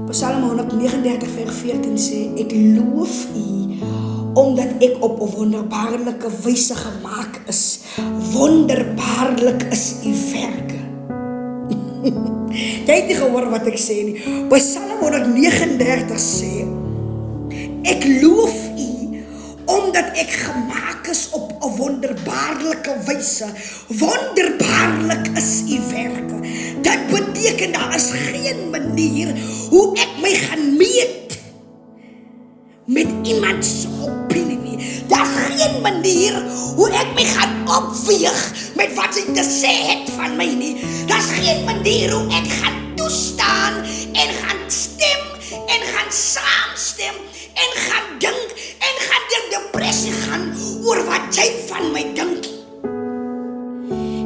Psalm 139 vers 14 sê, ek loof U, omdat ek op 'n wonderbaarlike wyse gemaak is. Wonderbaarlik is U werke. Jy het nie gehoor wat ek sê nie. Psalm 139 sê, ek loof U, omdat ek gemaak is op 'n wonderbaarlike wyse. Wonderbaarlik is U werke. Dit beteken daar is geen manier hoe ek my gaan meet met iemand se opinie nie. Daar's geen manier hoe ek my gaan opweeg met wat sy te sê het van my nie. Daar's geen manier hoe ek gaan toestaan en gaan stem en gaan saamstem en gaan dink en gaan deur depressie gaan oor wat jy van my dink.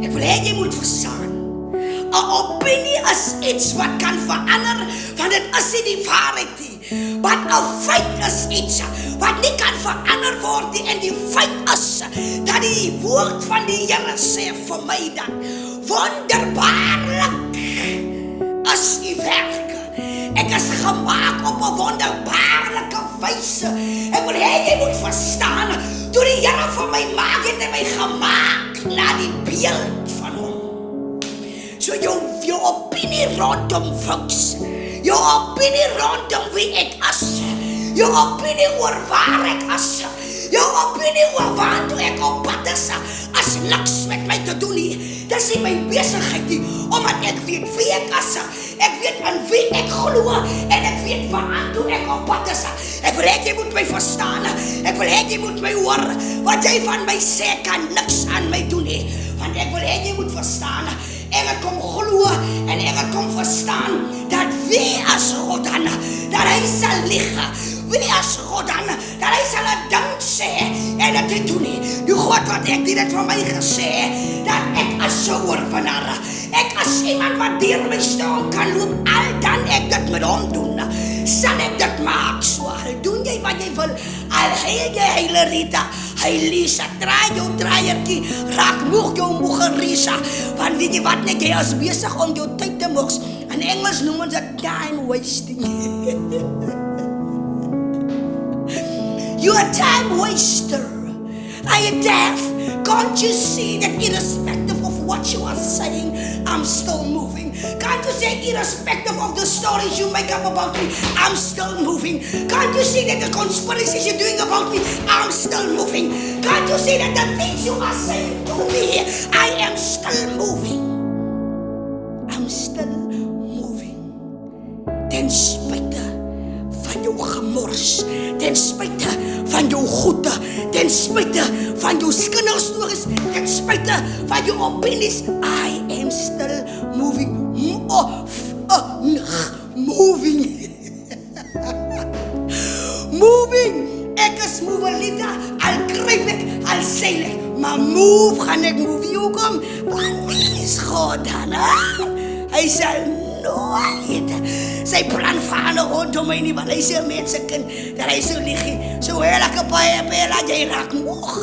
Ek wil hê jy moet verstaan. 'n Opinie is iets wat kan verander, want dit is nie die waarheid nie. Maar 'n feit is iets wat nie kan verander word nie, en die feit is dat die woord van die Here sê vir my dat wonderbaarlik is U werke. Ek is gemaak op 'n wonderbaarlike wyse. Ek wil hê jy moet verstaan, toe die Here vir my maak, het hy my gemaak na die beeld van Hom. So jou opinie rondom folks, jou opinie rondom wie ek is, jou opinie oor waar ek is, jou opinie oor waar toe ek op pad is, as niks met my te doen nie. Dis nie my besigheid nie, omdat ek weet wie ek is, ek weet aan wie ek glo, en ek weet waar toe ek op pad is. Ek wil hê jy moet my verstaan, ek wil hê jy moet my hoor, wat jy van my sê kan niks aan my doen nie, want ek wil hê jy moet verstaan, ek het kom glo en ek het kom verstaan dat wie as God dan, dat hy sal lieg, wie as God dan, dat hy sal 'n ding sê en dit doen nie. Die God wat ek dit van my gesê, dat ek as 'n oorwinnaar, ek as iemand wat deur my storm kan loop, al dan ek dit met Hom doen, sal ek dit maak. So al doen jy wat jy wil, al heil jy hele Rita, hy Lisa, draai jou draaiertjie, raak moeg jou moege Risa, want weet jy wat, net jy is besig om jou tyd te moks. In Engels noem ons dit time wasting. You're a time waster. Are you deaf? Can't you see that irrespective of what you are saying, I'm still moving? Can't you see irrespective of the stories you make up about me, I'm still moving? Can't you see that the conspiracies you're doing about me, I'm still moving? Can't you see that the things you are saying to me, I am still moving? I'm still moving. Ten spyte van jou gemors, ten spyte van jou goede, ten spyte van jou skinderstories, ten spyte van jou opinies, I am still moving. Moving. Moving. Ek is movelita, al kryp ek, al seil ek, maar move gaan ek move. Hoekom? Want wie is God dan? Hy sal nooit sy plan verander rondom my nie, want hy sê mensekind, dat hy so lieg, so heerlijke pela, jy raak moeg,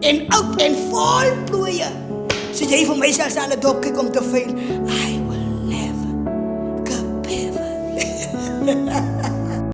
en oud en vol plooie, so jy vir my sal 'n dop kyk om te veil, I will never give up.